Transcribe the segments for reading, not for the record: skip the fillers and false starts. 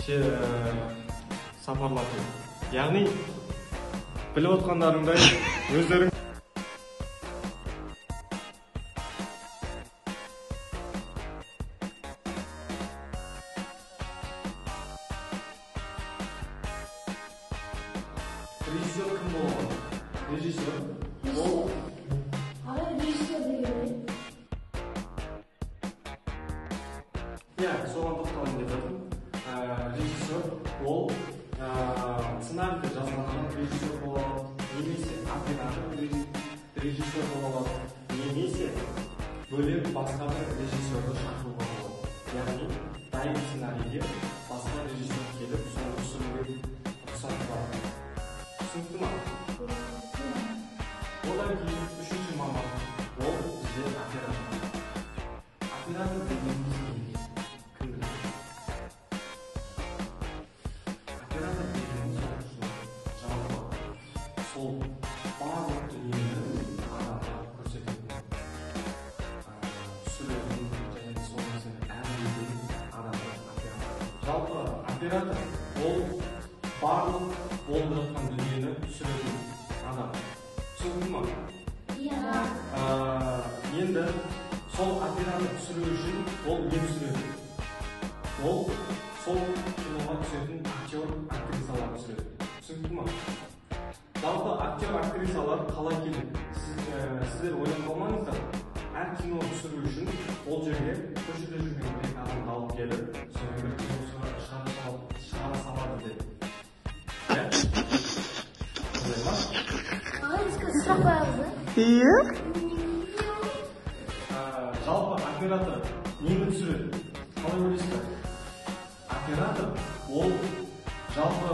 сапарлату. Яғни біліп отқандарыңдай өздерің режиссер кім болады? Режиссер ол режиссер деген соған тоқталайын деп жатырмын. Режиссер ол сценарийді жазған режиссер болады, немесе оператор режиссер болады, немесе бөлек басқа бір режиссерді шақыруға болады. Яғни дайын сценарийге басқа режиссер келіп, соны түсіруге рұқсат бар. Түсінікті ма? Одан кейін үшінші маман ол бізде оператор. Оператор дегеніміз не? Кім біледі? Оператор дегеніміз жалпы сол барлық дүниені адамға көрсететін, түсіретін және сол нәрсені әрлейтін адамдар оператор. Жалпы оператор ол барлық болып жатқан дүниені түсіретін адам. Түсінді ма? Енді сол оператор түсіру үшін ол не түсіреді? Ол сол киноға түсетін актер, актрисалар түсіреді. Түсінді ма? Жалпы актер, актрисалар қалай келеді? Сіздер ойланып қалмаңыздар. Әр кино түсіру үшін ол жерге көшеде жүрген бір адамды алып келіп, соның бір кино шығара салады деді. сұрақ қоямыз ба? Иә. Жалпы оператор нені түсіреді? Қалай ойлайсыздар? Оператор ол жалпы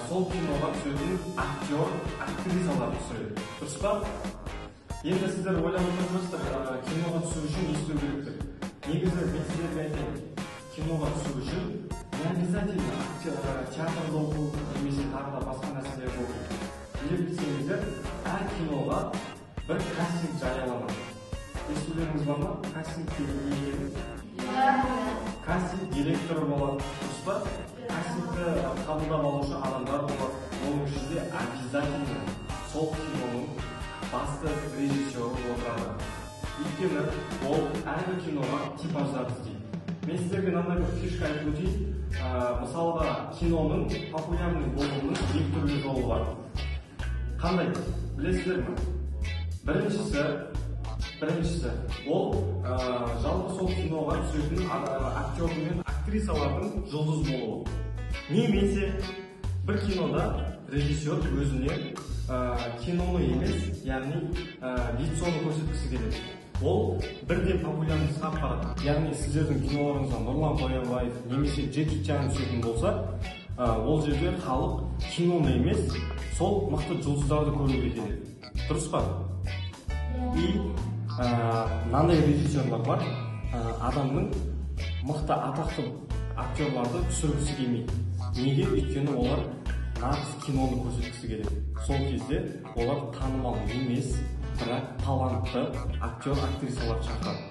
сол киноға түсетін актер, актрисалар түсіреді. Дұрыс па? Енді сіздер ойланып отырсыздар, киноға түсу үшін не істеу керектер? Негізі мен сіздерге айтайын, киноға түсу үшін не обязательно театрда оқу, немесе тағы да басқа нәрселерді оқу. Біле білсеңіздер, әр киноға бір кастинг жарияланады. Естулеріңіз бар ма? Кастинг деген не? Кастинг директоры болады, дұрыс па? Кастингті қабылдап алушы адамдар болады. Оның ішінде обязательно сол киноның басты режиссері отырады. Өйткені ол әрбір киноға типаждар іздейді. Мен сіздерге мынандай бір фишка айтып өтейін. Мысалға киноның популярный болуының екі түрлі жолы бар. Қандай? Білесіздер ме? Біріншісі ол жалпы сол киноға түсетін актер мен актрисалардың жұлдыз болуы. Немесе бір кинода режиссер өзіне киноны емес, яғни лицоны көрсеткісі келеді. Ол бірден популярностьқа апарады. Яғни сіздердің киноларыңызда Нұрлан Қоянбаев немесе Джеки Чан түсетін болса, ол жерде халық киноны емес, сол мықты жұлдыздарды көруге келеді. Дұрыс па? И мынандай режиссерлар бар, адамның мықты атақты актерларды түсіргісі келмейді. Неге? Өйткені олар нағыз киноны көрсеткісі келеді. Сол кезде олар танымал емес, бірақ талантты актер, актрисалар шақырады.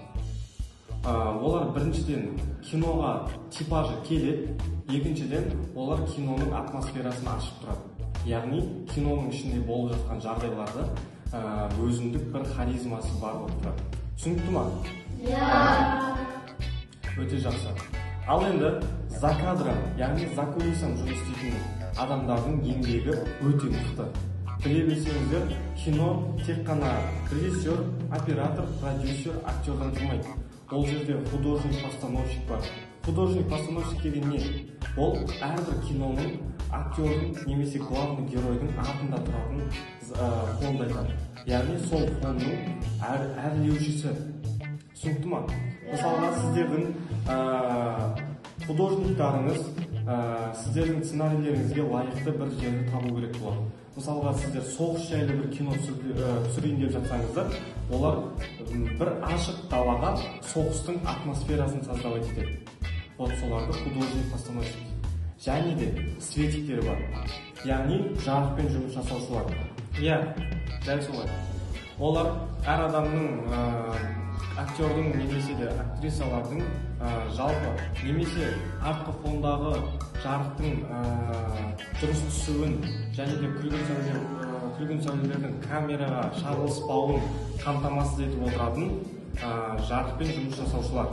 Олар біріншіден киноға типажы келеді, екіншіден олар киноның атмосферасын ашып тұрады. Яғни киноның ішінде болып жатқан жағдайларды өзіндік бір харизмасы бар болып тұрады. Түсінікті ма? Өте жақсы. Ал енді за кадром, яғни за кулисом жұмыс істейтін адамдардың еңбегі өте мықты. Біле білсеңіздер, кино тек қана режиссер, оператор, продюсер, актердан тұрмайды. Ол жерде художник-постановщик бар. Художник-постановщик деген не? Ол әрбір киноның актердің немесе главный геройдың артында тұратын фонды айтады. Яғни сол фонның әрлеушісі. Түсінікті ма? Мысалға сіздердің художниктарыңыз сіздердің сценарийлеріңізге лайықты бір жерді табу керек болады. Мысалға сіздер соғыс жайлы бір кино түсірейін деп жатсаңыздар, олар бір ашық далаға соғыстың атмосферасын создавать етеді. Вот соларды художник-постановщик. Және де светиктері бар. Яғни жарықпен жұмыс жасаушылар. Иә, дәл солай. Олар әр адамның актердің немесе де актрисалардың жалпы немесе артқы фондағы жарықтың дұрыс түсуін және де күлгін сәулелердің камераға шағылыспауын қамтамасыз етіп отыратын жарықпен жұмыс жасаушылар.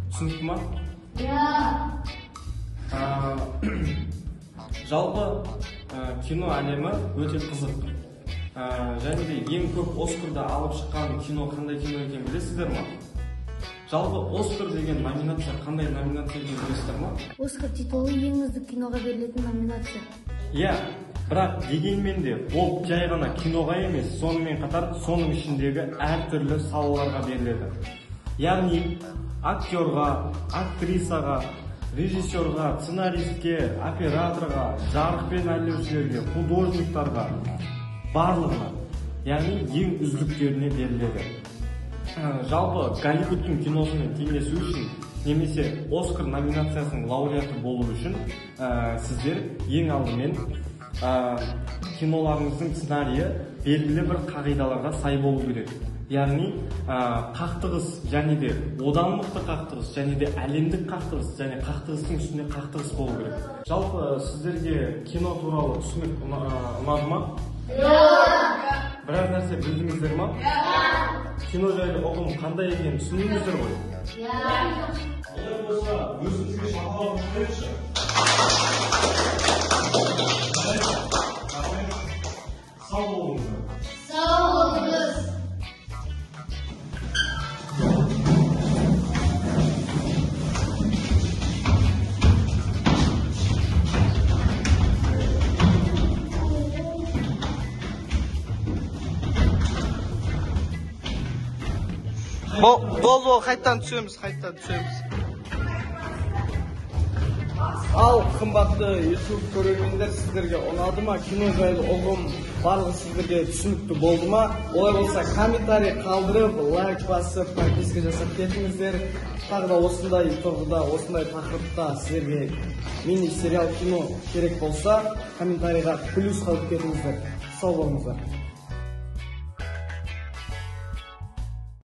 Түсінікті ма? Жалпы кино әлемі өте қызық. Және де ең көп Оскарды алып шыққан кино қандай кино екенін білесіздер ма? Жалпы Оскар деген номинация қандай номинация екенін білесіздер ма? Оскар титулы ең үздік киноға берілетін номинация. Иә, бірақ дегенмен де ол жай ғана киноға емес, сонымен қатар соның ішіндегі әртүрлі салаларға беріледі. Яғни актерға, актрисаға, режиссерға, сценаристке, операторға, жарықпен әрлеушілерге, художниктарға, барлығына, яғни ең үздіктеріне беріледі. Жалпы Голливудтың киносымен теңесу үшін немесе Оскар номинациясының лауреаты болу үшін сіздер ең алдымен киноларыңыздың сценарийі белгілі бір қағидаларға сай болу керек. Яғни қақтығыс және де одан мықты қақтығыс және де әлемдік қақтығыс және қақтығыстың үстінде қақтығыс болу керек. Жалпы сіздерге кино туралы түсінік ұнады ма? Біраз нәрсе білдіңіздер ма? Кино жайлы ұғым қандай екенін түсіндіңіздер ғой? Олай болса, өзіңізге шақырып жүрейікші. Сау болыңыздар. Сау болыңыз. Болды, қайттан түсеміз. Ал қымбатты YouTube көрермендер, сіздерге ұнады ма? Кино жайлы ұғым барлығы сіздерге түсінікті болды ма? Олай болса комментарий қалдырып, лайк басып, подписка жасап кетіңіздер. Тағы да осындай тұрғыда, осындай тақырыпта сіздерге мини сериал кино керек болса, комментарийға плюс қалып кетіңіздер. Сау болыңыздар.